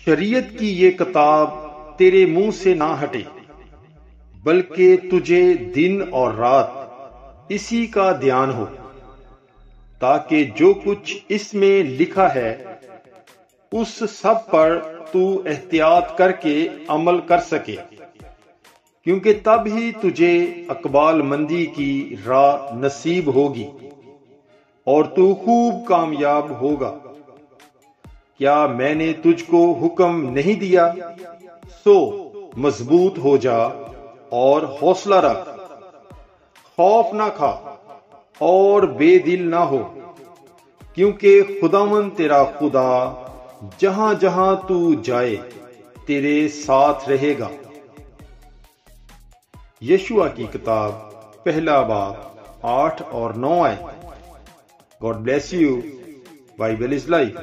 شریعت کی یہ کتاب تیرے منہ سے نہ ہٹے، بلکہ تجھے دن اور رات اسی کا دھیان ہو، تاکہ جو کچھ اس میں لکھا ہے اس سب پر تو احتیاط کر کے عمل کر سکے، کیونکہ تب ہی تجھے اقبال مندی کی راہ نصیب ہوگی اور تو خوب کامیاب ہوگا۔ کیا میں نے تجھ کو حکم نہیں دیا؟ سو مضبوط ہو جا اور حوصلہ رکھ، خوف نہ کھا اور بے دل نہ ہو، کیونکہ خداوند تیرا خدا جہاں جہاں تو جائے تیرے ساتھ رہے گا۔ یشوع کی کتاب پہلا باب 8 اور 9 آیت۔ God bless you. Bible is life.